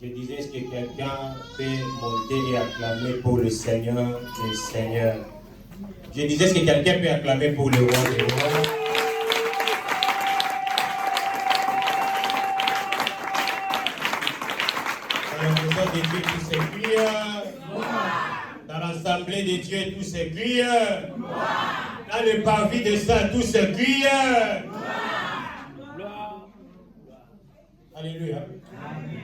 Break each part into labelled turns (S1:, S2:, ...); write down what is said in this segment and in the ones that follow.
S1: Je disais, est-ce que quelqu'un peut monter et acclamer pour le Seigneur des Seigneurs? Je disais, est-ce que quelqu'un peut acclamer pour le Roi des Rois? Dans la maison de Dieu, tous ces crieurs. Dans l'assemblée de Dieu, tous ces crieurs. Dans le parvis de ça, tous ces crieurs. Alléluia.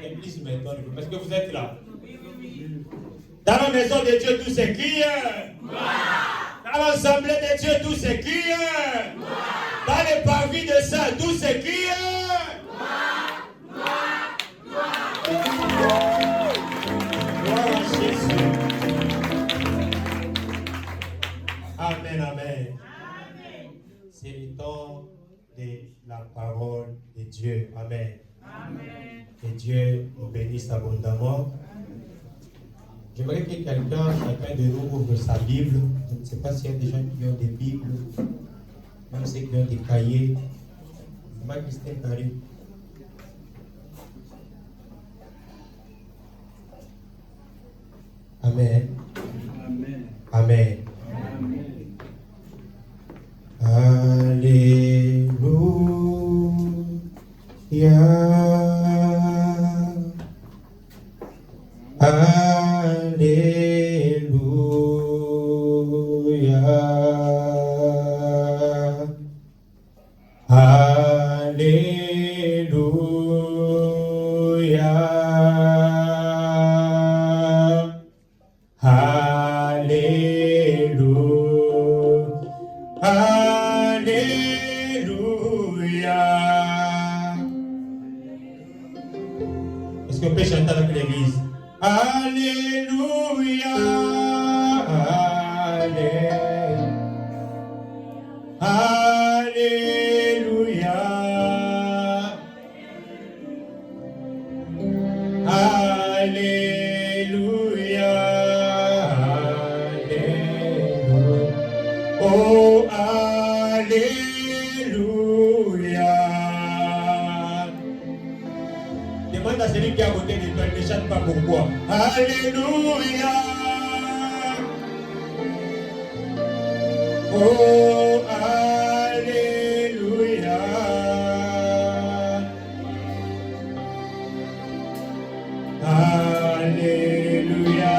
S1: L'église m'étonne parce que vous êtes là. Dans la maison de Dieu, tous ces crieurs. Dans l'assemblée de Dieu, tous ces crieurs. Dans le parvis de ça, tous ces crieurs. Gloire à Jésus. Amen, amen. C'est le temps de la parole de Dieu. Amen. Amen. Que Dieu nous bénisse abondamment. J'aimerais que quelqu'un, chacun de nous, ouvre sa Bible. Je ne sais pas s'il y a des gens qui ont des Bibles, même ceux qui ont des cahiers. Christine Paris. Amen. Amen. Amen. Amen. Alléluia. Alléluia. Alléluia. Alléluia. Alléluia. Est-ce qu'on peut chanter avec l'église? Alléluia. Alléluia. Alléluia. Alléluia. Oh, alléluia. Demande à celui qui est à côté de toi, ne chante pas pourquoi. Alléluia. Oh, alléluia. Alléluia.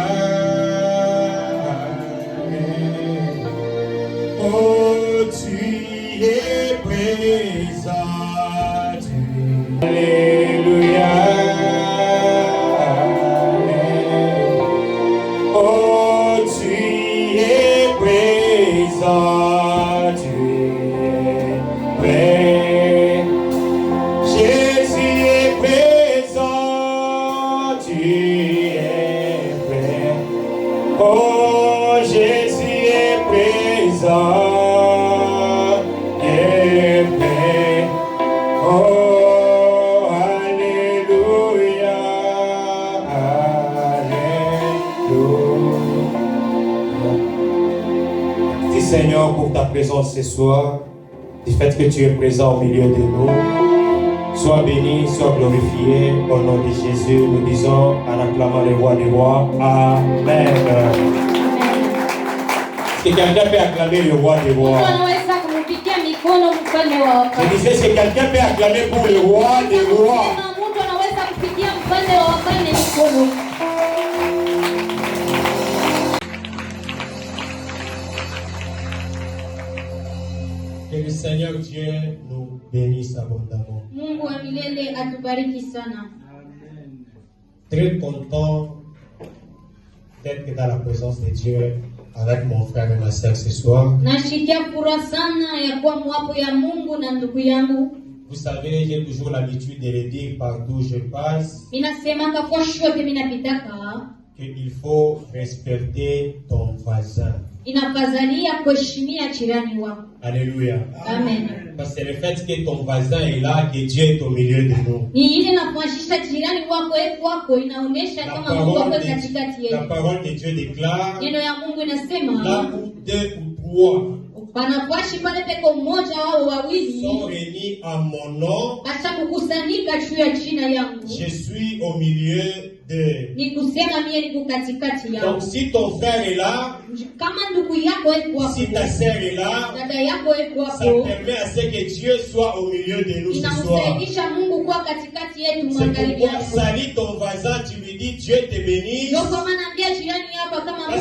S1: Oh, tu es présent. Alléluia. Oh, tu es présent. Tu es prêt. Jésus est présent. Tu es prêt. Oh, Jésus est présent. Est prêt. Oh, alléluia. Seigneur pour ta présence ce soir, du fait que tu es présent au milieu de nous. Sois béni, sois glorifié. Au nom de Jésus, nous disons en acclamant le roi des rois. Amen. Est-ce que quelqu'un peut acclamer le roi des rois? Je disais, est-ce que quelqu'un peut acclamer pour le roi des rois? Que le Seigneur Dieu nous bénisse abondamment. Très content d'être dans la présence de Dieu avec mon frère et ma sœur ce soir. Vous savez, j'ai toujours l'habitude de le dire partout où je passe, qu'il faut respecter ton voisin. Alléluia.
S2: Amen.
S1: Parce que le fait que ton voisin est là, que Dieu est au milieu de nous. La parole de Dieu déclare, là où deux ou trois sont réunis à mon nom, je suis au milieu d'eux. Donc si ton frère est là, si ta sœur est là, ça permet à ce que Dieu soit au milieu de nous ce soir. C'est pourquoi salis ton voisin, tu lui dis Dieu te bénisse. Parce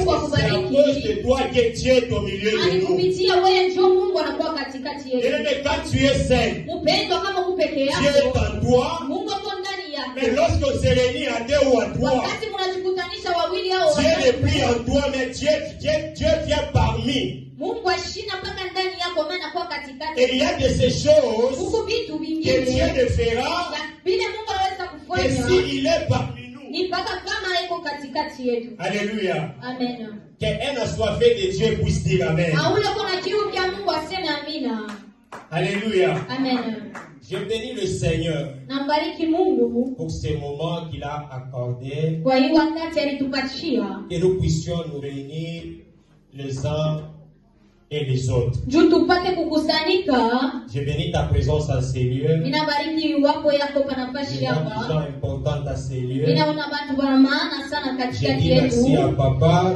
S1: que c'est à cause de toi que Dieu est au milieu de nous. Et quand tu es seul, Dieu est en toi. Mais lorsqu'on se réunit à deux ou à trois, Dieu n'est plus en toi, mais Dieu vient parmi. Et il y a de ces choses que Dieu ne fera que s'il est parmi nous. Alléluia.
S2: Amen.
S1: Qu'un assoiffé de Dieu puisse dire Amen. Alléluia.
S2: Amen.
S1: Je bénis le Seigneur pour ce moment qu'il a accordé, que nous puissions nous réunir les uns et les autres. Je bénis ta présence à ces lieux. Les gens importants à ces lieux. Je dis merci à papa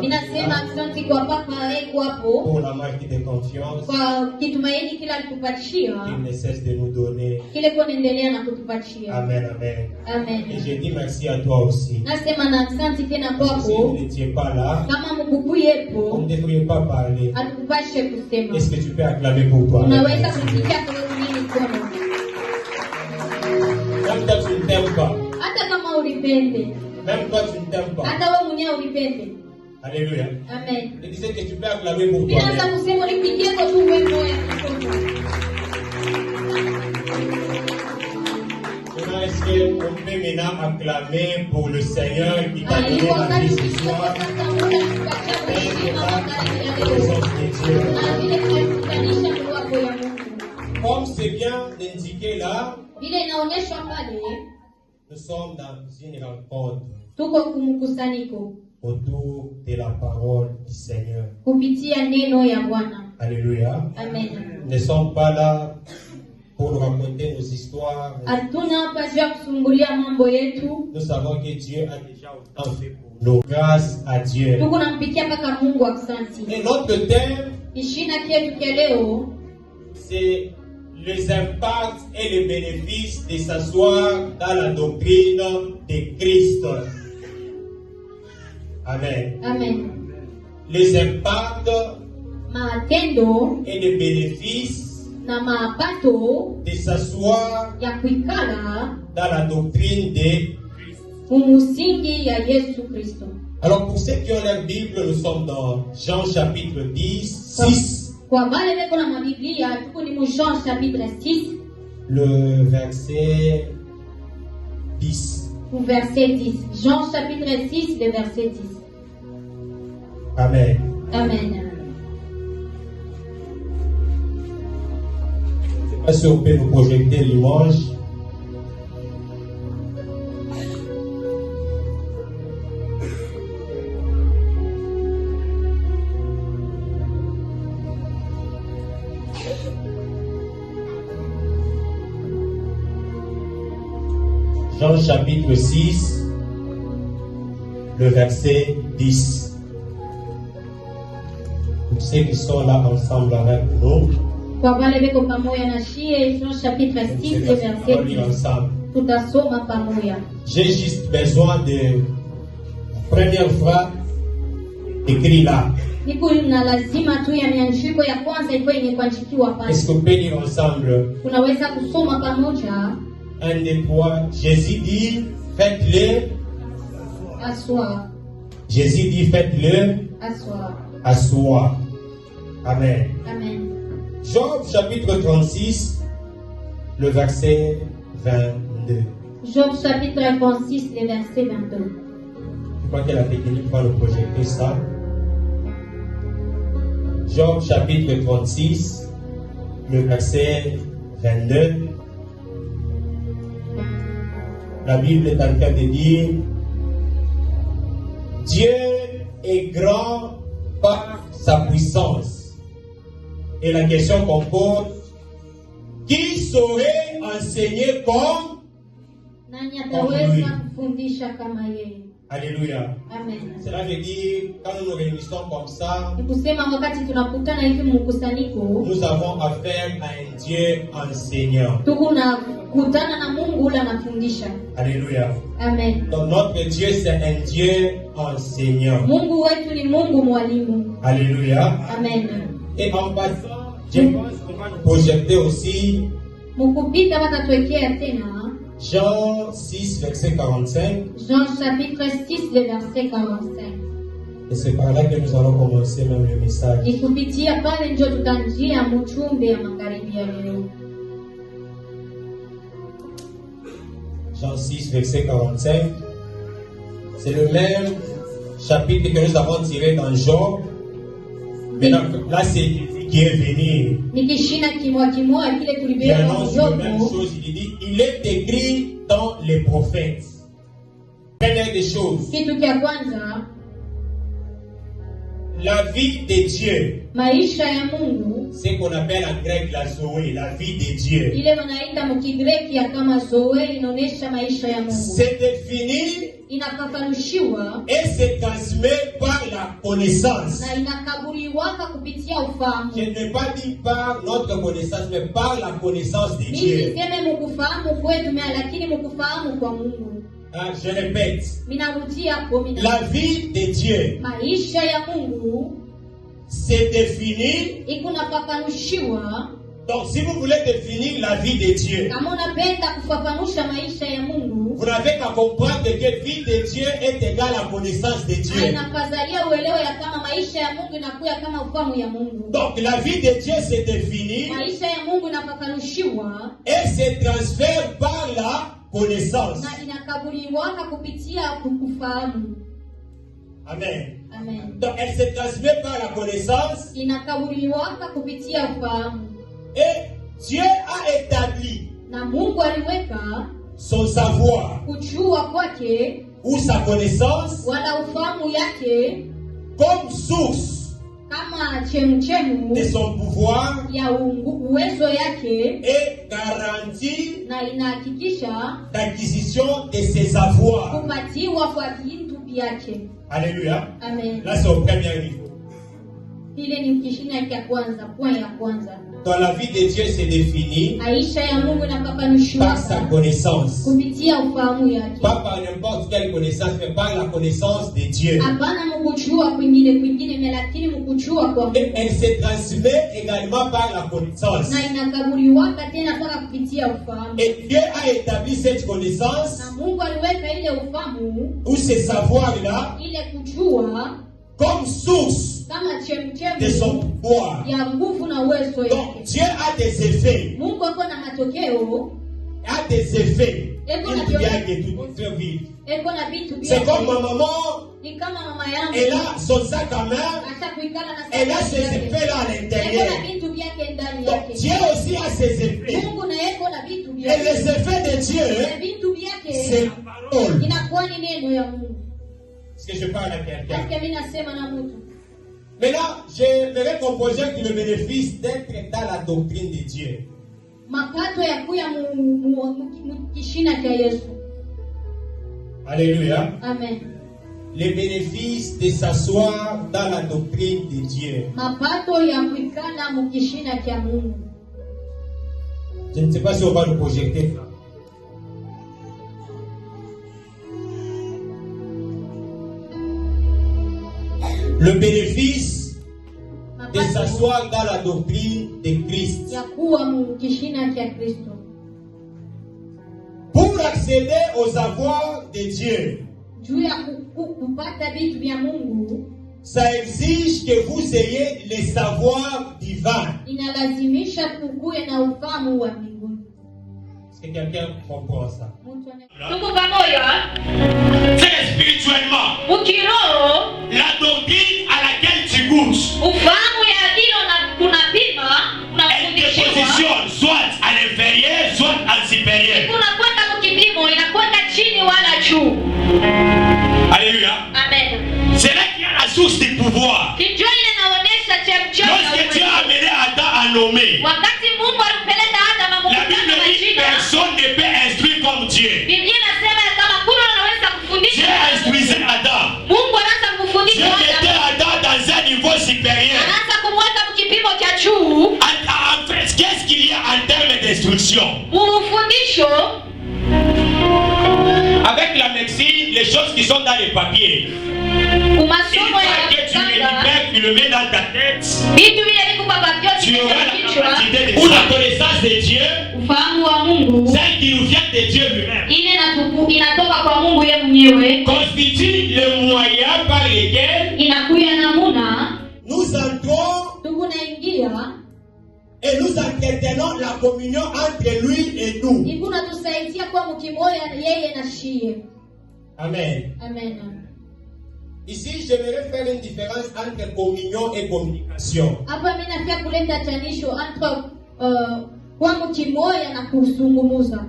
S1: pour la marque de confiance qu'il ne cesse de nous donner. Amen, amen. Et je dis merci à toi aussi. Si vous n'étiez pas là, vous ne devriez pas parler. Est-ce que tu peux acclamer pour toi? Même toi, tu ne t'aimes pas. Même toi, tu ne t'aimes pas. Alléluia.
S2: Amen.
S1: Je disais que tu peux acclamer pour toi. Maintenant, est-ce qu'on peut maintenant acclamer pour le Seigneur qui t'a donné la vie ce soir? Comme c'est bien indiqué là, nous sommes dans une rencontre autour de la parole du Seigneur. Alléluia.
S2: Amen.
S1: Nous ne sommes pas là pour nous raconter nos histoires. Nous savons que Dieu a déjà autant fait pour nous. Grâce à Dieu. Et notre thème, c'est les impacts et les bénéfices de s'asseoir dans la doctrine de Christ. Amen.
S2: Amen.
S1: Les impacts et les bénéfices de s'asseoir dans la doctrine de Christ. Alors pour ceux qui ont leur Bible, nous sommes dans Jean chapitre 10, 6. Le verset 10.
S2: Verset 10. Jean chapitre 6, le verset 10.
S1: Amen.
S2: Amen.
S1: Je ne sais pas si on peut nous projeter l'image. Jean chapitre 6, le verset 10. Tous ceux qui sont là ensemble avec nous,
S2: Kwa wale beko pamoja na shie, Jean chapitre 6 le verset
S1: on lit
S2: 10.
S1: ensemble.
S2: Tutasoma pamoja.
S1: J'ai juste besoin de la première phrase écrite là.
S2: Niko na lazima tu ya mianziko ya kwanza iko yenye kuandikiwa pale.
S1: Est-ce qu'on peut lire ensemble?
S2: Tunaweza kusoma pamoja.
S1: 1, 2, 3. Jésus dit, faites-le.
S2: Aswa.
S1: Jésus dit, faites-le
S2: Aswa.
S1: asseoir. Amen.
S2: Amen.
S1: Job chapitre 36, le verset 22.
S2: Job chapitre 36 le verset 22.
S1: Je crois que la technique va nous projeter ça. Job chapitre 36, le verset 22. La Bible est en train de dire, Dieu est grand par sa puissance. Et la question qu'on pose, qui saurait enseigner comme?
S2: Nani ataweza kufundisha kama yeye?
S1: Alléluia.
S2: Amen.
S1: Cela veut dire, quand nous nous réunissons comme ça,
S2: Nikusema wakati tunakutana hivi mkusanyiko,
S1: nous avons affaire à un Dieu enseignant.
S2: tuko na kutana na Mungu ule anafundisha.
S1: Alléluia.
S2: Amen.
S1: Donc notre Dieu, c'est un Dieu enseignant.
S2: Mungu wetu ni Mungu mwalimu.
S1: Alléluia.
S2: Amen.
S1: Et en passant, je pense qu'on va nous projeter aussi
S2: Mukupita watatuwekea tena
S1: Jean 6, verset 45.
S2: Jean chapitre 6 le verset 45.
S1: Et c'est par là que nous allons commencer même le message.
S2: Ni kupitia pale ndio tutanjia mchumbe ya magharibi ya leo.
S1: Jean 6, verset 45. C'est le même chapitre que nous avons tiré dans Job. Maintenant, là, c'est lui qui est venu.
S2: Nikishina kimwa kile
S1: Il
S2: tulivyoona
S1: annonce la même
S2: Job.
S1: chose. Il dit, il est écrit dans les prophètes. Première des choses,
S2: Kitu cha kwanza,
S1: la vie de Dieu,
S2: maisha ya Mungu,
S1: c'est qu'on appelle en grec la Zoé, la vie de Dieu.
S2: ile wanaita mkigreki ya kama zoe, inaonesha maisha ya Mungu.
S1: C'est défini
S2: Inafafanushiwa
S1: et se transmet par la connaissance.
S2: na inakabuliwaka kupitia ufahamu.
S1: Je ne vais pas dire par notre connaissance, mais par la connaissance de
S2: Mimi
S1: Dieu.
S2: niseme mkufahamu kwetu, lakini mkufahamu kwa Mungu.
S1: Ah, je répète,
S2: Minarudia hapo,
S1: la vie de Dieu,
S2: maisha ya Mungu
S1: c'est défini.
S2: iko nafafanushiwa.
S1: Donc, si vous voulez définir la vie de Dieu,
S2: Kama unapenda kufafanusha maisha ya Mungu,
S1: vous n'avez qu'à comprendre que vie de Dieu est égale à connaissance de Dieu.
S2: inakazalia uelewe ya kama maisha ya Mungu inakuya kama ufahamu ya Mungu.
S1: Donc, la vie de Dieu se définit
S2: Maisha ya Mungu inafafanushiwa
S1: et se transfère par la connaissance.
S2: na inakabuliwaka kupitia kufahamu.
S1: Amen.
S2: Amen.
S1: Donc, elle se transmet par la connaissance
S2: Inakabuliwaka kupitia ufahamu.
S1: et Dieu a établi
S2: Na Mungu aliweka
S1: son savoir
S2: kujua kwake
S1: ou sa connaissance
S2: wala ufahamu yake
S1: comme source
S2: kama chemchemu
S1: de son pouvoir
S2: ya uwezo yake,
S1: et garantie
S2: na inahakikisha
S1: d'acquisition de ses avoirs.
S2: kupatiwa kwa vitu vyake.
S1: Alléluia.
S2: Amen.
S1: Là, c'est au premier niveau.
S2: Ile ni ukishina ya kwanza, point ya kwanza.
S1: Dans la vie de Dieu, c'est défini
S2: Maisha ya Mungu
S1: par sa
S2: inafafanushiwa
S1: connaissance.
S2: kupitia ufahamu yake.
S1: Pas par n'importe quelle connaissance, mais par la connaissance de Dieu.
S2: Hapana mkujua kwingine, lakini mkujua kwa
S1: Et
S2: Mungu.
S1: elle se transmet également par la connaissance.
S2: Na inakabuliwaka tena mpaka kupitia ufahamu.
S1: Et Dieu a établi cette connaissance
S2: Na Mungu aliweka ile ufahamu,
S1: ou ce savoir-là
S2: ile kujua
S1: comme source
S2: kama
S1: de
S2: chemchemu
S1: son pouvoir.
S2: ya nguvu na uwezo
S1: Donc
S2: yake.
S1: Dieu a des effets,
S2: Mungu ako na matokeo,
S1: a des effets.
S2: Et qu'on a
S1: Il y a que tout très vite.
S2: eko na vitu
S1: C'est
S2: vyake.
S1: comme ma maman,
S2: Ni kama mama yangu
S1: elle a son sac à main,
S2: acha kuikala na
S1: elle a ses
S2: yake.
S1: effets là à
S2: Eko
S1: l'intérieur.
S2: na vitu vyake ndani
S1: Donc
S2: yake.
S1: Dieu aussi a ses effets.
S2: Mungu na eko na vitu
S1: Et
S2: vyake.
S1: les effets de
S2: Na
S1: Dieu,
S2: vitu vyake
S1: c'est la parole.
S2: inakuwa ni neno ya Mungu.
S1: Est-ce que je parle à quelqu'un?
S2: Parce que mimi nasema na mtu.
S1: Maintenant, j'aimerais qu'on projette le bénéfice d'être dans la doctrine de Dieu.
S2: Mapato ya kuya mu kishina cha Yesu.
S1: Alléluia.
S2: Amen.
S1: Les bénéfices de s'asseoir dans la doctrine de Dieu.
S2: Mapato ya kuikana mukishina kya Mungu.
S1: Je ne sais pas si on va le projeter. Le bénéfice de s'asseoir dans la doctrine de Christ.
S2: Ya kuwa mukishina kya Kristo.
S1: Pour accéder aux avoirs de Dieu,
S2: Juu ya kupata vitu vya Mungu,
S1: ça exige que vous ayez les savoirs divins.
S2: inalazimisha kukuwe na ufahamu wa mbinguni.
S1: Est-ce que quelqu'un comprend ça?
S3: Tuko pamoja.
S4: C'est spirituellement
S3: Ukiroho,
S4: la doctrine à laquelle tu goûtes.
S3: ufahamu ya dilo na tunapima,
S4: Elle te
S3: unafundishiwa.
S4: positionne soit à l'inférieur, soit à le supérieur.
S3: Unakwenda mkipimo, inakwenda chini wala juu.
S4: Alléluia.
S3: Amen.
S4: C'est là qu'il y a la source du pouvoir.
S3: Kijua ile inaonyesha chemchemi ya
S4: Lorsque Dieu a
S3: uwezo.
S4: amené Adam à nommer,
S3: Wakati Mungu alimpeleka Adamu
S4: la Bible
S3: mkutano
S4: dit
S3: majina,
S4: personne ne peut instruire comme Dieu.
S3: Biblia inasema ya kama kuna anaweza
S4: Dieu
S3: kufundisha.
S4: instruisait Adam.
S3: Mungu anaanza
S4: Dieu
S3: kufundisha
S4: mettait
S3: Adamu.
S4: Adam dans un niveau supérieur.
S3: Anaanza kumweka mkipimo cha juu.
S4: En fait, qu'est-ce qu'il y a en termes d'instruction?
S3: Ufundisho
S4: Avec la médecine, les choses qui sont dans les papiers. Une
S3: kumasomo
S4: fois
S3: ya
S4: que tu le
S3: kuganga,
S4: libères, tu le mets dans ta tête,
S3: vitu vile viko kwa papio
S4: tu auras la
S3: kichwa.
S4: capacité de... Pour la connaissance de Dieu,
S3: Ufahamu wa Mungu
S4: celle qui nous vient de Dieu lui-même,
S3: ile inatoka kwa Mungu yeye mwenyewe,
S4: constitue le moyen par lequel
S3: inakuya namuna
S1: Nous entrons
S2: Tukunaingia
S1: et nous entretenons la communion entre lui et nous.
S2: hivi unatusaidia kwa mkimoya yeye na shie.
S1: Amen.
S2: Amen.
S1: Ici, j'aimerais faire une différence entre communion et communication.
S2: Hapa mimi nafia kuleta tanisho entre kwa mkimoya na kusungumuza.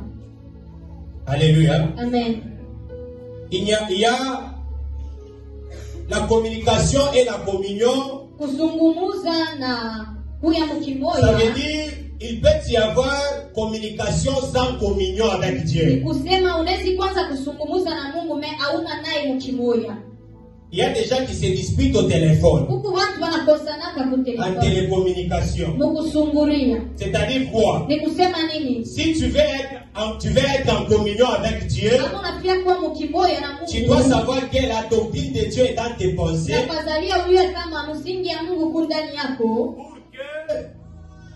S1: Alléluia.
S2: Amen.
S1: Il y a la communication et la communion.
S2: Kusungumuza na kuya
S1: Ça veut
S2: mkimoya
S1: dire il peut y avoir communication sans communion avec
S2: ni
S1: Dieu.
S2: kusema unawezi kwanza kusungumuza na Mungu me hauna naye mkimoya.
S1: Il y a des gens qui se disputent au téléphone,
S2: Huku watu wanakosanaka
S1: en
S2: kutelefoni.
S1: télécommunication.
S2: Mukusunguria.
S1: C'est-à-dire quoi?
S2: Ni kusema nini?
S1: Si tu veux être en communion avec Dieu,
S2: Kama unafia kuwa mkimoya na
S1: tu dois
S2: Mungu.
S1: savoir que la doctrine de Dieu est dans tes pensées
S2: Nafazalia ujue kama msingi ya Mungu ku ndani yako.
S1: pour que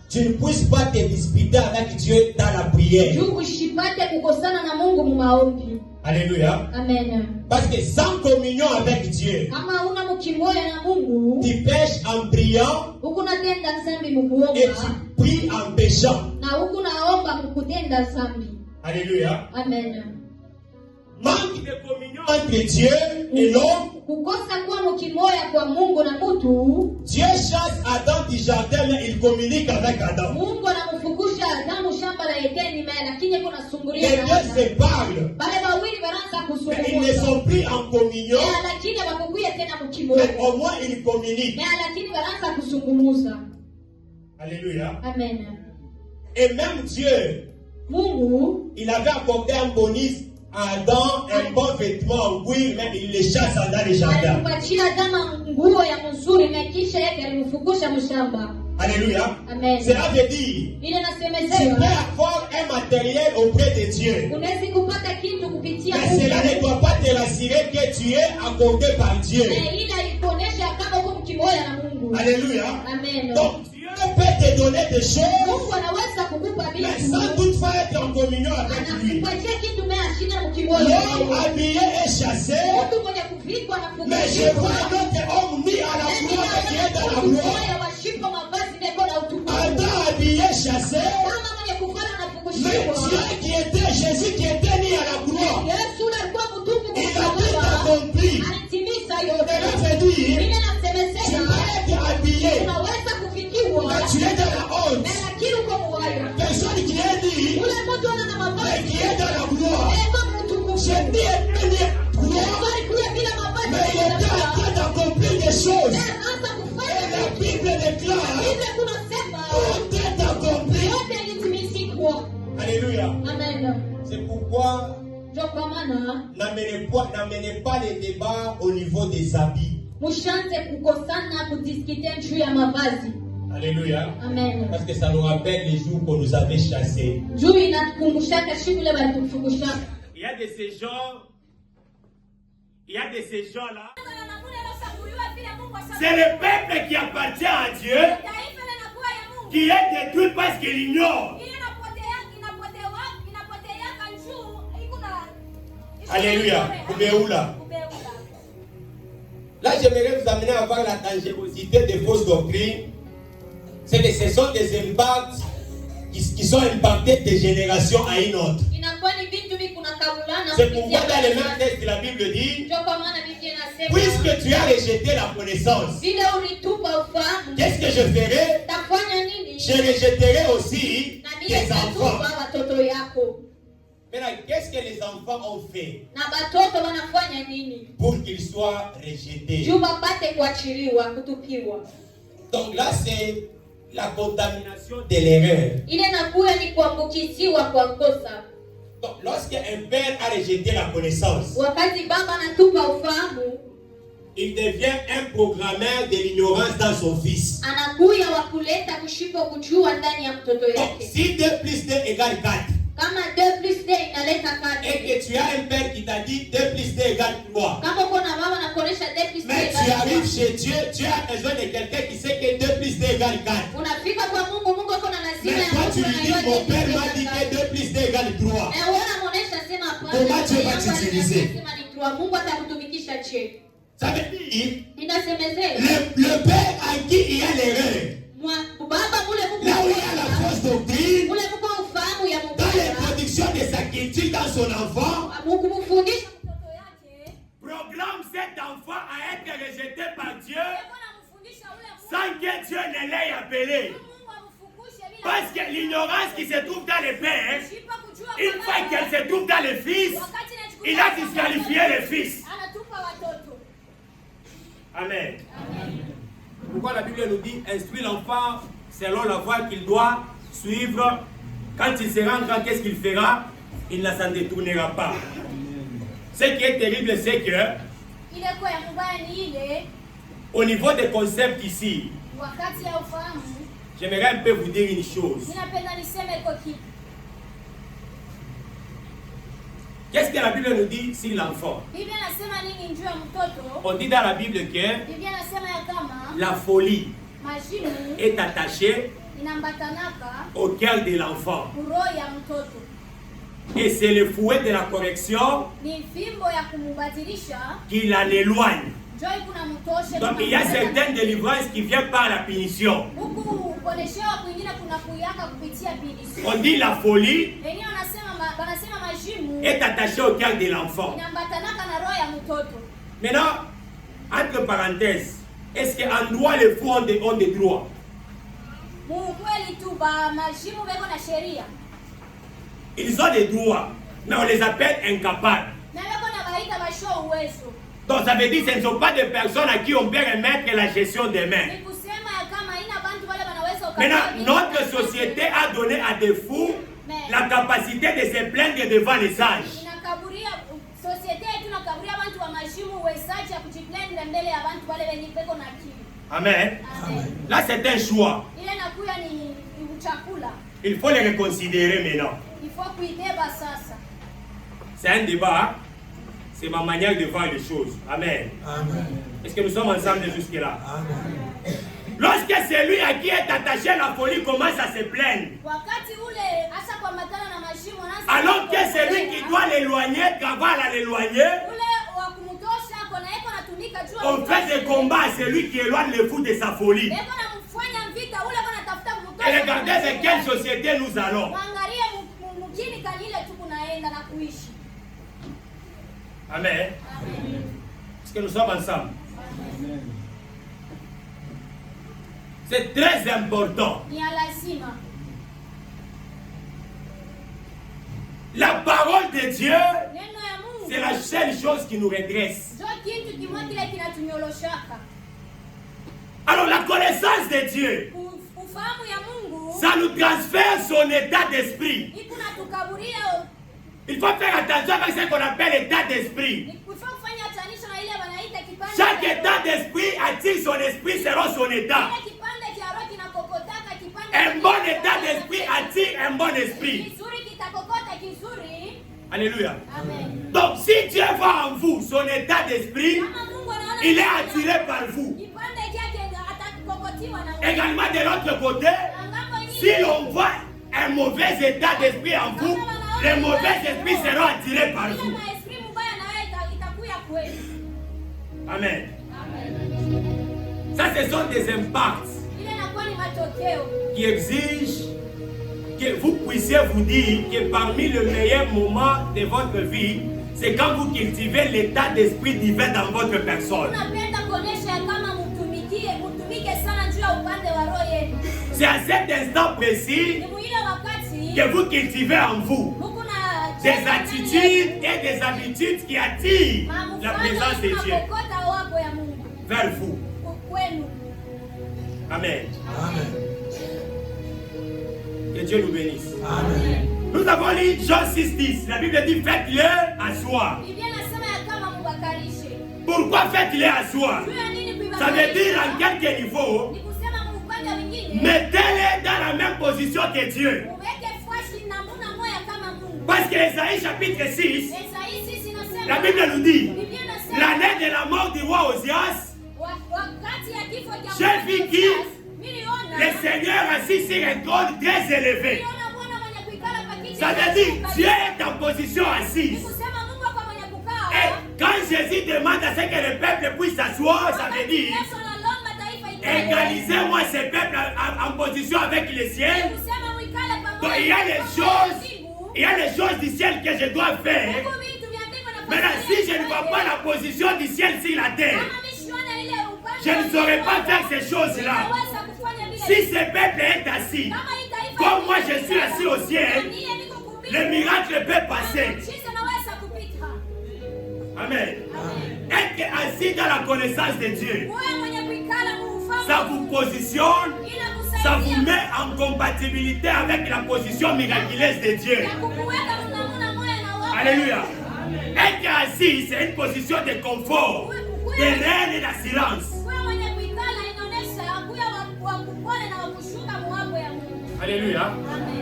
S1: tu ne puisses pas te disputer avec Dieu dans la prière.
S2: Juu usipate kukosana na Mungu mu maombi.
S1: Alléluia.
S2: Amen.
S1: Parce que sans communion avec Dieu,
S2: Kama una mkimoya na Mungu,
S1: tu pêches en priant
S2: huku natenda dhambi
S1: et
S2: mukuomba
S1: tu pries en péchant.
S2: na huku naomba mukutenda dhambi.
S1: Alléluia.
S2: Amen.
S1: Manque de communion entre Dieu et l'homme.
S2: Kukosa kuwa mkimoya kwa Mungu na mtu,
S1: Dieu chasse Adam du jardin, mais il communique avec Adam.
S2: Mungu anamfugusha Adamu shamba la Edeni me lakini kuna
S1: Les
S2: sunguria
S1: deux
S2: na
S1: se parlent,
S2: bale bawili wanaanza
S1: mais ils ne
S2: kusungumuza.
S1: sont plus en communion,
S2: Lakini wakukuye tena
S1: mais
S2: mkimoya.
S1: au moins ils communiquent.
S2: Lakini wanaanza kusungumuza.
S1: Alléluia.
S2: Amen.
S1: Et même Dieu,
S2: Mungu
S1: il avait accordé un bonus à Adam, un bon vêtement en cuir, mais il les chasse dans les jardins.
S2: alikupatia Adamu nguo ya mzuri na kisha yake alimfugusha mshamba.
S1: Alléluia.
S2: Amen.
S1: Cela veut dire,
S2: Ile
S1: tu
S2: nasemezea
S1: peux avoir un matériel auprès de Dieu,
S2: unaweza kupata kitu kupitia
S1: mais cela ne
S2: Mungu.
S1: doit pas te rassurer que tu es accordé par Dieu.
S2: Ila ikuonesha kama uko mkimoya na Mungu.
S1: Alléluia.
S2: Amen.
S1: Donc Dieu peut te donner des choses,
S2: Mungu anaweza kukupa
S1: mais
S2: vitu.
S1: sans toutefois être en communion avec lui.
S2: Anakupatia kitu mea shina mkimoya.
S1: L'homme habillé est chassé,
S2: Mtu mwenye kuvikwa na
S1: mais je vois un autre homme mis à la gloire qui est dans la gloire. Adam habillé chassé, mais Dieu qui était, Jésus qui était mis à la gloire, il a tout accompli. Cela veut dire, tu peux être habillé, mais tu es dans la honte. Personne qui est dit, mais qui est dans la gloire. J'ai dit un gloire, mais il était en train d'accomplir des choses. Et la Bible déclare, tout est accompli. Alléluia.
S2: Amen.
S1: C'est pourquoi
S2: Ndio kwa maana
S1: n'amenez pas les débats au niveau des habits.
S2: mushanze kukosana kudiskite juu ya mavazi.
S1: Alléluia.
S2: Amen.
S1: Parce que ça nous rappelle les jours qu'on nous avait chassés.
S2: Juu inakumbushaka shule balitufukushaka.
S4: Il y a de ces gens. Il y a de ces gens-là. C'est le peuple qui appartient à Dieu qui est détruit parce qu'il ignore.
S1: Alléluia. Là, j'aimerais vous amener à voir la dangerosité des fausses doctrines. C'est que ce sont des impacts qui sont impactés de génération à une autre. C'est pourquoi dans le même texte, la Bible dit, puisque tu as rejeté la connaissance, qu'est-ce que je ferai? Je rejetterai aussi tes enfants. Maintenant, qu'est-ce que les enfants ont fait pour qu'ils soient rejetés? Donc là, c'est la contamination de l'erreur. Donc, lorsqu'un père a rejeté la connaissance, il devient un programmeur de l'ignorance dans son fils. Donc, si 2 plus 2 égale 4, et que tu as un père qui t'a dit 2 plus 2 égale 3, mais tu arrives chez Dieu, tu as besoin de quelqu'un qui sait que 2 plus 2 égale 4. Mais toi tu lui dis, mon père m'a dit que 2 plus 2 égale 3. Comment Dieu va t'utiliser? Ça veut dire, le père à qui il y a l'erreur, là où il y a la fausse doctrine, dans les productions de sa culture dans son enfant,
S4: programme cet enfant à être rejeté par Dieu sans que Dieu ne l'ait appelé. Parce que l'ignorance qui se trouve dans les pères, une fois qu'elle se trouve dans les fils, il a disqualifié les fils. Amen. Pourquoi la Bible nous dit instruire l'enfant selon la voie qu'il doit suivre? Quand il sera grand, qu'est-ce qu'il fera? Il ne s'en détournera pas. Ce qui est terrible, c'est que au niveau des concepts ici, j'aimerais un peu vous dire une chose. Qu'est-ce que la Bible nous dit sur l'enfant? On dit dans la Bible que la folie est attachée au cœur de l'enfant. Et c'est le fouet de la correction qui l'en éloigne. Donc il y a certaines délivrances qui viennent par la punition. On dit la folie est attachée au cœur de l'enfant. Maintenant, entre parenthèses, est-ce qu'en droit les fous ont des droits? Ils ont des droits, mais on les appelle incapables. Donc ça veut dire que ce ne sont pas des personnes à qui on peut remettre la gestion des mains. Maintenant, notre société a donné à des fous la capacité de se plaindre devant les sages. Amen. Là, c'est un choix. Il faut les reconsidérer maintenant. C'est un débat. C'est ma manière de voir les choses. Amen. Est-ce que nous sommes ensemble jusque-là? Lorsque celui à qui est attaché la folie commence à se plaindre, alors que celui qui doit l'éloigner travaille à l'éloigner, on fait des combats à celui qui éloigne le fou de sa folie. Et regardez de quelle société nous allons. Amen. Est-ce que nous sommes ensemble? C'est très important. La parole de Dieu, c'est la seule chose qui nous redresse. Alors la connaissance de Dieu, ça nous transfère son état d'esprit. Il faut faire attention avec ce qu'on appelle l'état d'esprit. Chaque état d'esprit attire son esprit selon son état. Un bon état d'esprit attire un bon esprit. Alléluia.
S2: Amen.
S4: Donc si Dieu voit en vous son état d'esprit, il est attiré par vous. Également de l'autre côté, si l'on voit un mauvais état d'esprit en vous, les mauvais esprits seront attirés par vous. Amen. Ça, ce sont des impacts qui exigent que vous puissiez vous dire que parmi les meilleurs moments de votre vie, c'est quand vous cultivez l'état d'esprit divin dans votre personne. C'est à cet instant précis que vous cultivez en vous des attitudes et des habitudes qui attirent la présence de Dieu vers vous. Amen. Que Dieu nous bénisse.
S1: Amen.
S4: Nous avons lu Jean 6:10. La Bible dit faites-le asseoir. Pourquoi faites-le asseoir? Ça veut dire en quelque niveau, mettez-les dans la même position que Dieu. Parce que Ésaïe chapitre 6, la Bible nous dit, l'année de la mort du roi Osias, j'ai vu qui le Seigneur assis sur un trône très élevé. Ça veut dire Dieu est en position assise. Et quand Jésus demande à ce que le peuple puisse s'asseoir, ça veut dire égalisez-moi ce peuple en position avec le ciel. Donc il y a les choses du ciel que je dois faire. Maintenant, si je ne vois pas la position du ciel sur la terre, je ne saurais pas faire ces choses-là. Si ce peuple est assis, comme moi je suis assis au ciel, le miracle peut passer. Amen. Être assis dans la connaissance de Dieu, ça vous positionne, ça vous met en compatibilité avec la position miraculeuse de Dieu. Alléluia. Être assis, c'est une position de confort, de règne et d'assurance. Alléluia.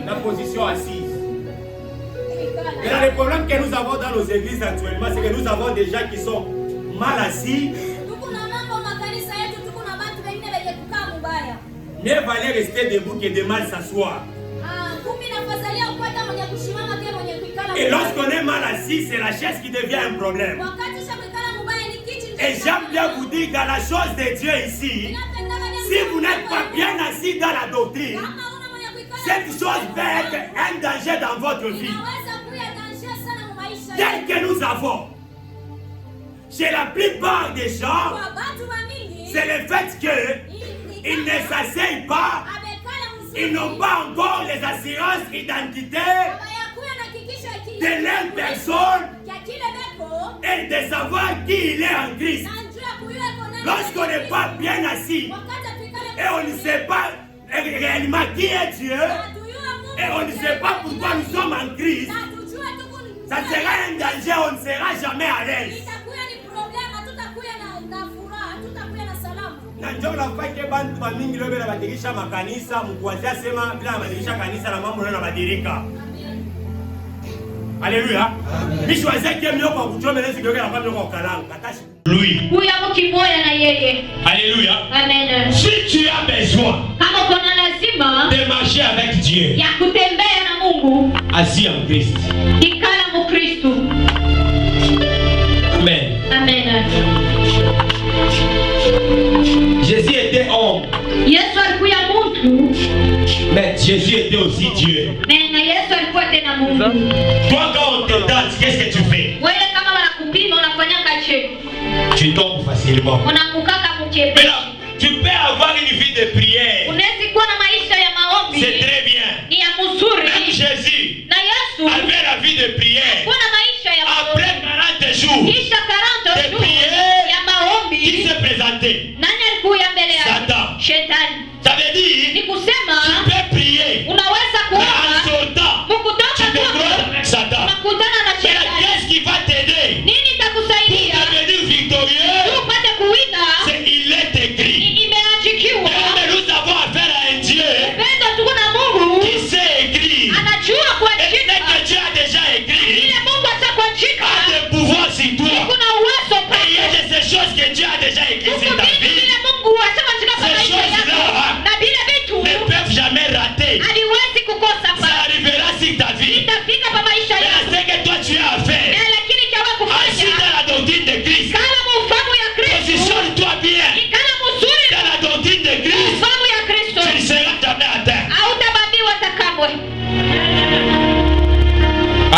S4: La position assise. Et là, le problème que nous avons dans nos églises actuellement, c'est que nous avons des gens qui sont mal assis. Mieux valait rester debout que de mal s'asseoir. Et lorsqu'on est mal assis, c'est la chaise qui devient un problème. Et j'aime bien vous dire dans la chose de Dieu ici, si vous n'êtes pas bien assis dans la doctrine, cette chose peut être un danger dans votre vie. Tel que nous avons, chez la plupart des gens, c'est le fait qu'ils ne s'asseyent pas, ils n'ont pas encore les assurances identitaires de leur personne et de savoir qui il est en Christ. Lorsqu'on n'est pas bien assis et on ne sait pas réellement qui est Dieu et on ne sait pas pourquoi nous sommes en Christ, ça sera un danger, on ne sera jamais à l'aise. Na njoo nafake bantu bamingi leo bila badirisha makanisa mkuanzia sema bila badirisha kanisa na mambo na badirika. Alléluia. Bishwaze kemyo kwa kuchomela sigeuke na kwa ukalanga. Katashi. Lui.
S3: Huyu kimoya na yeye.
S4: Alléluia.
S3: Amen.
S4: Si tu as besoin
S3: Kama kuna lazima
S4: de marcher avec Dieu,
S3: ya kutembea na Mungu,
S4: assis en Christ.
S3: ikala mu Kristo.
S4: Amen.
S3: Amen.
S4: Jésus était homme.
S3: Yesu alikuwa mtu.
S4: Mais Jésus était aussi Dieu.
S3: Na Yesu alikuwa tena Mungu.
S4: Toi quand on te tente, qu'est-ce que tu fais?
S3: Wewe kama wanakupima unafanya kache.
S4: Tu tombes facilement.
S3: Unakukaka mkebe.
S4: Maintenant, tu peux avoir une vie de prière.
S3: Unaweza kuwa na maisha ya maombi.
S4: C'est très bien.
S3: Ni ya mzuri.
S4: Même Jésus
S3: Na Yesu
S4: avait la vie de prière.
S3: kuna maisha ya maombi.
S4: Après 40 jours
S3: Kisha 40
S4: de
S3: jours
S4: prière,
S3: ya maombi.
S4: qui s'est présenté?
S3: Nani alikuja mbele yake?
S4: Satan.
S3: Shetani.
S4: Ça veut dire,
S3: Ni kusema
S4: tu peux prier,
S3: unaweza
S4: mais en
S3: kuomba
S4: sortant,
S3: mkutoka
S4: tu te
S3: kwako
S4: croises avec Satan.
S3: unakutana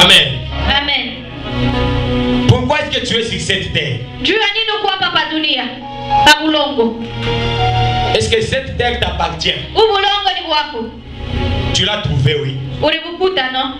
S1: Amen.
S3: Amen.
S1: Pourquoi est-ce que tu es sur cette terre?
S3: Juu ya nini uko hapa pa dunia? Pa bulongo.
S1: Est-ce que cette terre t'appartient?
S3: Bulongo ni wako.
S1: Tu l'as trouvé, oui.
S3: Ulibukuta, non?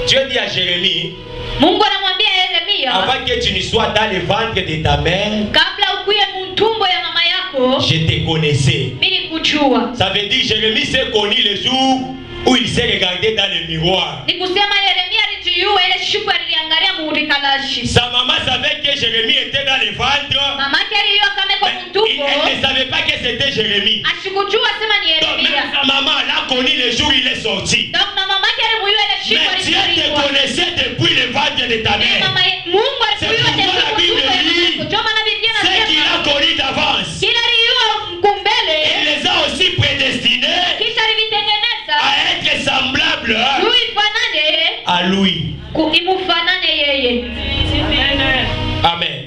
S1: Dieu dit à Jérémie,
S3: Mungu anamwambia Yeremia,
S1: avant que tu ne sois dans le ventre de ta mère,
S3: kabla ukuye mtumbo ya mama yako,
S1: je te connaissais.
S3: mimi kujua.
S1: Ça veut dire Jérémie s'est connu le jour où il s'est regardé dans le miroir.
S3: Ni kusema Yeremia alijua ile siku aliangalia muurikalashi.
S1: Sa maman savait que Jérémie était dans le ventre.
S3: Mama yake alijua kama iko mtumbo.
S1: Elle ne savait pas que c'était Jérémie.
S3: Asikujua sema ni
S1: Donc
S3: Yeremia.
S1: même sa maman l'a connu le jour où il est sorti.
S3: Donc na mama yake alijua ile siku
S1: Mais Dieu te
S3: alizaliwa.
S1: connaissait depuis le ventre de ta mère.
S3: Mama Mungu
S1: C'est
S3: alijua
S1: pourquoi la Bible dit,
S3: kujua na Biblia
S1: c'est qu'il
S3: nasema
S1: a connu d'avance.
S3: kila alijua mkumbele.
S1: Il les a aussi prédestinés
S3: Kisha alivitengeneza
S1: à être semblables
S3: lui fanane
S1: à lui.
S3: imufanane yeye.
S1: Amen.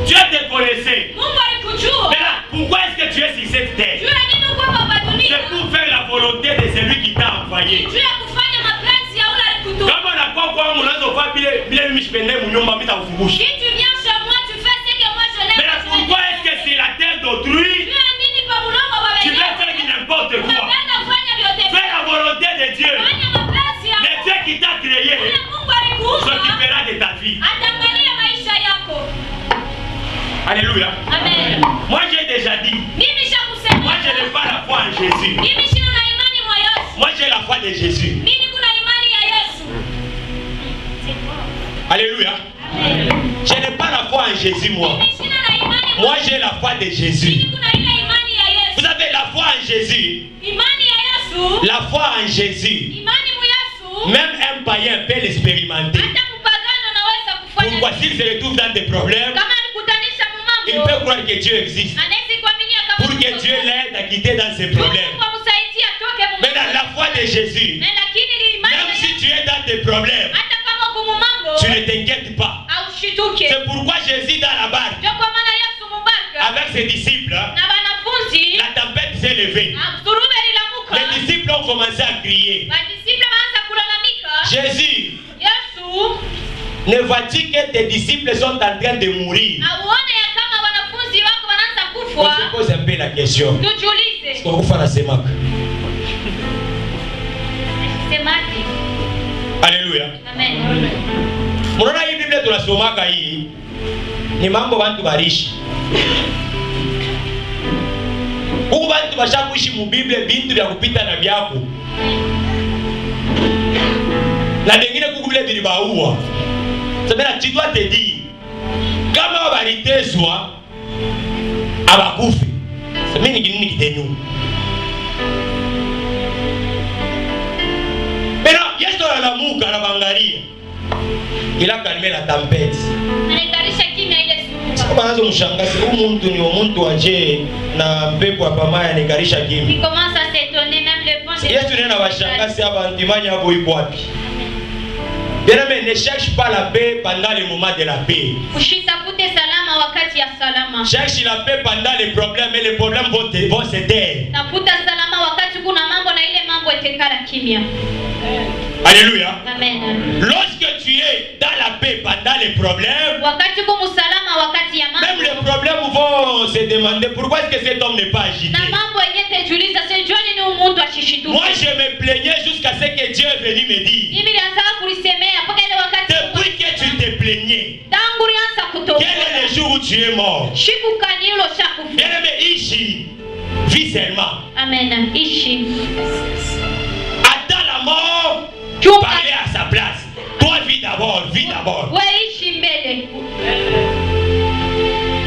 S4: Dieu te connaissait.
S3: Mungu alikujua.
S4: Maintenant, pourquoi est-ce que tu es sur cette terre?
S3: Juu ya nini uko hapa dunia?
S4: C'est pour faire la volonté de celui qui t'a envoyé.
S3: Juu ya kufanya mapenzi ya ule alikutuma.
S4: Kama unakuwa kwangu unaweza kufanya vile mimi sipende mnyumba mimi nitakufungusha.
S3: Si tu viens chez moi, tu fais ce que moi je n'aime
S4: Mais
S3: pas.
S4: pourquoi est-ce que c'est la terre d'autrui?
S3: Juu ya nini pa bulongo wa
S4: Tu
S3: wengine?
S4: veux faire n'importe quoi.
S3: Unapenda kufanya vyote.
S4: Fais la volonté de Dieu.
S3: Fanya mapenzi ya
S4: Le Dieu qui t'a créé
S3: Ule Mungu alikuumba.
S4: s'occupera de ta vie.
S3: Ataangalia maisha yako.
S4: Alléluia.
S3: Amen.
S4: Moi j'ai déjà dit.
S3: Mimi shakusema.
S4: Moi je n'ai pas la foi en Jésus.
S3: Mimi sina na imani mwa Yesu.
S4: Moi j'ai la foi de Jésus.
S3: Mimi kuna imani ya Yesu.
S1: Alléluia.
S3: Amen.
S1: Je n'ai pas la foi en Jésus, moi.
S3: Mimi sina na imani mwa
S1: Moi, j'ai la foi de Jésus.
S3: Mimi kuna ile imani ya Yesu.
S1: Vous avez la foi en Jésus.
S3: Imani ya Yesu.
S1: La foi en Jésus.
S3: Imani mu Yesu.
S1: Même un païen peut l'expérimenter.
S3: Hata mpagano anaweza kufanya.
S1: Pourquoi s'il se retrouve dans des problèmes,
S3: Kama alikutanisha mu
S1: il
S3: mambo.
S1: peut croire que Dieu existe.
S3: Anaweza kuaminia kama
S1: Pour que Dieu l'aide à quitter dans ses problèmes.
S3: Mungu amsaidie atoke mu
S1: Mais dans la foi de Jésus,
S3: Na lakini ni imani
S1: même
S3: ya
S1: si tu es dans des problèmes,
S3: hata kama uko mu mambo.
S1: tu ne t'inquiètes pas.
S3: Aushituke.
S1: C'est pourquoi Jésus dans la barque,
S3: Ndio kwa maana Yesu mbaraka
S1: avec ses disciples,
S3: na wanafunzi
S1: la tempête s'est levée.
S3: surume lilamuka.
S1: Les disciples ont commencé à crier.
S3: Wadisiple waanza kulalamika.
S1: Jésus,
S3: Yesu,
S1: ne vois-tu que tes disciples sont en train de mourir?
S3: auone ya kama wanafunzi wako wanaanza
S1: On se
S3: kufa.
S1: pose un peu la question.
S3: Tujiulize.
S1: Est-ce qu'on va faire la
S3: Semaji.
S1: Alléluia.
S3: Amen.
S1: Mnaona hii Biblia tunasomaka hii ni mambo bantu barishi. Huku bantu bashakuishi mu Biblia bintu vya kupita na vyako. Na vingine kuku vile vilibaua. Sasa tu dois te dire kama baliteswa abakufi. Sasa mimi ni nini kitenyu? Pero Yesu analamuka anabangalia. Il a calmé la tempête.
S3: Anaikarisha kimya ile suruba.
S1: Kama anazo mshangazi, huyu mtu ni mtu aje na pepo hapa maya nikarisha
S3: Il
S1: kimi.
S3: commence à s'étonner même le vent.
S1: Yesu nena washangazi hapa ndimanya hapo ipo wapi? Bien aimé, ne cherche pas la paix pendant le moment de la paix.
S3: Usitafute salama wakati ya salama.
S1: Cherche la paix pendant les problèmes et les problèmes vont se taire.
S3: Tafuta salama wakati kuna mambo na ile mambo itekala kimya.
S1: Alléluia.
S3: Amen.
S1: Lorsque tu es dans la paix pendant les problèmes,
S3: Wakati uko musalama wakati ya
S1: même
S3: mambo.
S1: les problèmes vont se demander pourquoi est-ce que cet homme n'est pas agité.
S3: Na mambo yenye tejuliza sejoni ni umuntu ashishituka.
S1: Moi je me plaignais jusqu'à ce que Dieu est venu me dire.
S3: Mimi nilianza kulisemea mpaka ile wakati
S1: Depuis que tu te plaignais,
S3: tangu lianza kutoka.
S1: quel est le jour où tu es mort?
S3: Shiku kanilo shakufa.
S1: Bien aimé, ici, vis seulement.
S3: Amen. Ishi.
S1: Attends la mort,
S3: Chunga.
S1: parler à sa place. Toi, vis d'abord, vis d'abord.
S3: Wewe ishi mbele.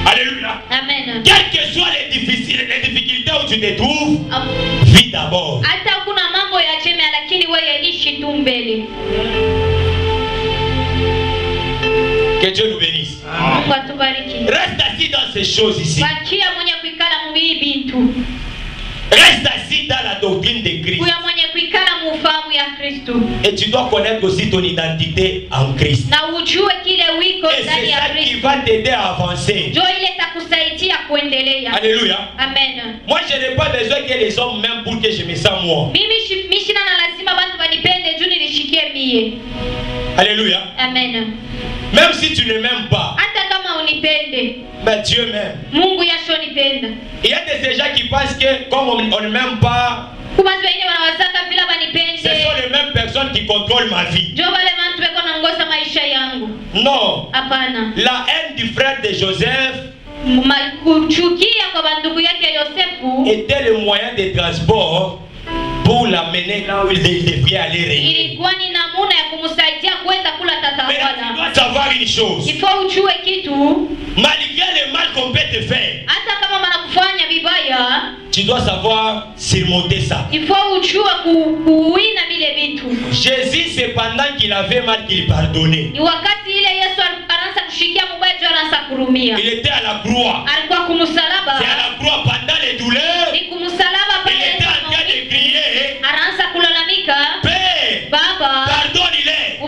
S1: Alléluia.
S3: Amen.
S1: Quelles que soient les difficultés où tu te trouves,
S3: Am-
S1: vis d'abord.
S3: Hata kuna mambo ya cheme lakini wewe ishi tu mbele.
S1: Que Dieu nous bénisse.
S3: Mungu atubariki.
S1: Reste assis dans ces choses ici.
S3: Bakia mwenye kuikala mu bintu.
S1: Reste assis dans la doctrine de Christ.
S3: Kuya mwenye kuikala mu ufahamu ya Kristo.
S1: Et tu dois connaître aussi ton identité en Christ.
S3: Na ujue kile wiko
S1: Et
S3: ndani
S1: c'est
S3: ya
S1: ça qui
S3: Kristo.
S1: va t'aider à avancer.
S3: Ndio ile itakusaidia kuendelea.
S1: Alléluia.
S3: Amen.
S1: Moi, je n'ai pas besoin que les hommes m'aiment pour que je me sente moi.
S3: Mimi shina na lazima watu wanipende juu nilishikie mie.
S1: Alléluia.
S3: Amen.
S1: Même si tu ne m'aimes pas,
S3: hata kama unipende,
S1: mais Dieu m'aime.
S3: Mungu yasho nipenda.
S1: Il y a des gens qui pensent que comme on ne m'aime pas,
S3: Kuma wengine wanawazaka bila wanipende.
S1: ce sont les mêmes personnes qui contrôlent ma vie.
S3: Ndio wale watu wako naongoza maisha yangu.
S1: Non.
S3: Hapana.
S1: La haine du frère de Joseph
S3: kuchukia kwa bandugu yake Yosefu
S1: était le moyen de transport pour l'amener là où il devait aller régner.
S3: Ilikuwa ni namuna ya kumsaidia kwenda kula
S1: Mais tu
S3: tatawala.
S1: dois savoir une chose.
S3: Il faut ujue kitu,
S1: Malgré le mal qu'on peut te faire,
S3: hata kama wanakufanya vibaya,
S1: tu dois savoir surmonter ça.
S3: il faut ujue kuuina vile vitu.
S1: Jésus, c'est pendant qu'il avait mal qu'il pardonnait.
S3: Ni wakati ile Yesu anaanza kushikia mubaya ndio anaanza kurumia.
S1: Il était à la croix.
S3: Alikuwa kumsalaba.
S1: C'est à la croix pendant les douleurs.
S3: Ni kumsalaba
S1: Il
S3: pale.
S1: était en train de crier.
S3: Anaanza kulalamika.
S1: Père,
S3: Baba,
S1: pardonne-les.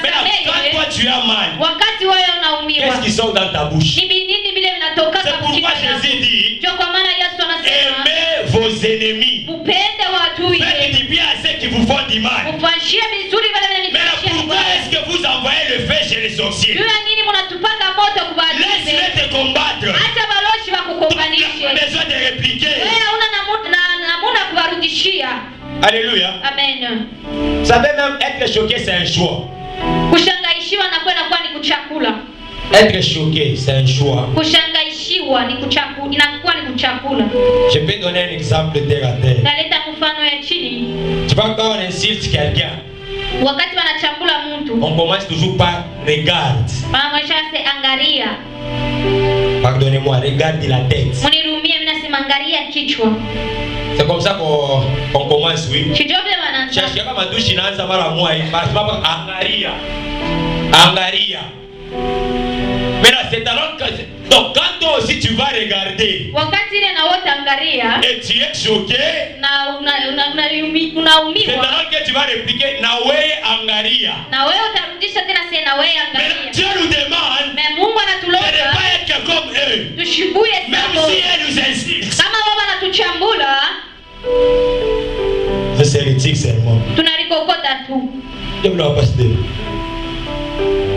S1: Mais quand toi tu as mal,
S3: wakati wewe unaumiwa,
S1: qu'est-ce qui sort dans ta bouche?
S3: ni nini vile vinatoka
S1: C'est
S3: kwa
S1: pourquoi
S3: kinywa chako?
S1: Jésus dit,
S3: Ndio kwa maana Yesu anasema
S1: aimez vos ennemis.
S3: mupende watu
S1: Faites
S3: wengine.
S1: du bien à ceux qui vous font du mal.
S3: Mfanyie vizuri wale
S1: Mais là,
S3: wananifanyia
S1: pourquoi
S3: vibaya.
S1: est-ce que vous envoyez le feu chez les sorciers?
S3: Juu ya nini mnatupanga moto kubadili?
S1: Laisse-les te combattre.
S3: Acha baloshi
S1: Tu n'as
S3: wakukombanishe.
S1: pas besoin de répliquer.
S3: Wewe hauna namuna kuwarudishia.
S1: Alléluia.
S3: Amen.
S1: Vous savez, même être choqué, c'est un choix.
S3: Kushangaishiwa na kwenda kuwa ni kuchakula.
S1: Être choqué, c'est un choix.
S3: Kushangaishiwa ni kuchakula, inakuwa ni kuchakula.
S1: Je peux donner un exemple terre à terre.
S3: Naleta mfano ya chini.
S1: Tu vois, quand on insulte quelqu'un,
S3: Wakati wanachakula mtu,
S1: on commence toujours par regarde.
S3: wanamwonyesha se angalia.
S1: Pardonnez-moi, regarde la tête.
S3: Munirumie, mimi nasema angalia kichwa.
S1: C'est comme ça qu'on commence, oui.
S3: Kijovile wanaanza.
S1: Cherche kama douche inaanza mara moja, parce que angalia. Angalia. Mais là, c'est alors que donc quand toi aussi tu vas regarder
S3: Wakati ile na wote angalia
S1: et tu es choqué,
S3: na
S1: c'est
S3: unaumiwa
S1: alors que tu vas répliquer na wewe angalia.
S3: na wewe utarudisha tena sasa na wewe
S1: Mais
S3: angalia.
S1: Dieu nous demande
S3: Na Mungu
S1: de ne
S3: anatuloga
S1: pas être comme eux.
S3: tushibuye
S1: Même
S3: sabo.
S1: si elles nous insultent.
S3: Kama wao wanatuchambula,
S1: Je sais l'éthique seulement.
S3: tunalikokota tu.
S1: Dieu ne pas se.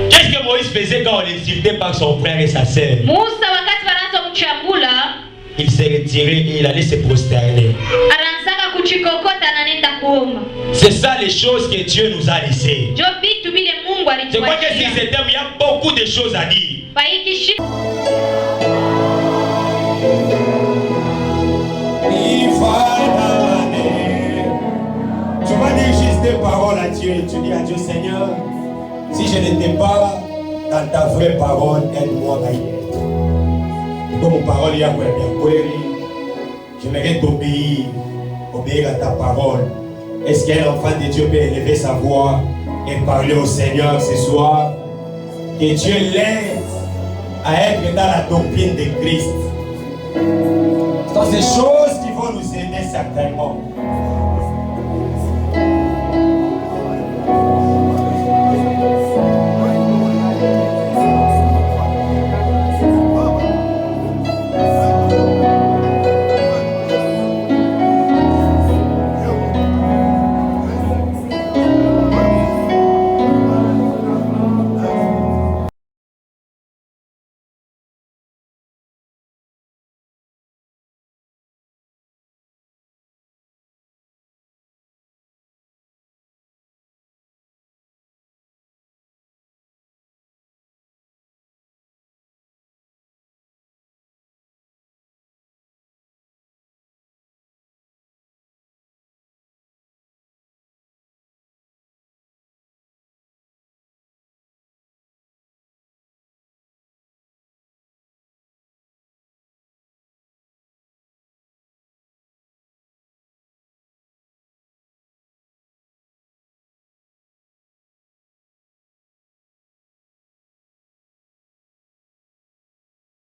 S1: Qu'est-ce que Moïse faisait quand on l'insultait par son frère et sa sœur?
S3: Musa wakati wanaanza kumchambula,
S1: Il s'est retiré et il allait se prosterner.
S3: anaanza kuchikokota na nenda kuomba.
S1: C'est ça les choses que Dieu nous a laissées.
S3: Ndio vitu vile Mungu
S1: Je crois que sur
S3: alituachia.
S1: ce thème, il y a beaucoup de choses à dire.
S3: Kwa hiki shi
S1: Tu vas dire juste des paroles à Dieu. Tu dis à Dieu, Seigneur, si je n'étais pas dans ta vraie parole, aide-moi à y être. Comme mon parole, il y a quoi bien. J'aimerais t'obéir, obéir à ta parole. Est-ce qu'un enfant de Dieu peut élever sa voix et parler au Seigneur ce soir? Que Dieu l'aide à être dans la doctrine de Christ. Ce sont ces choses qui vont nous aider certainement.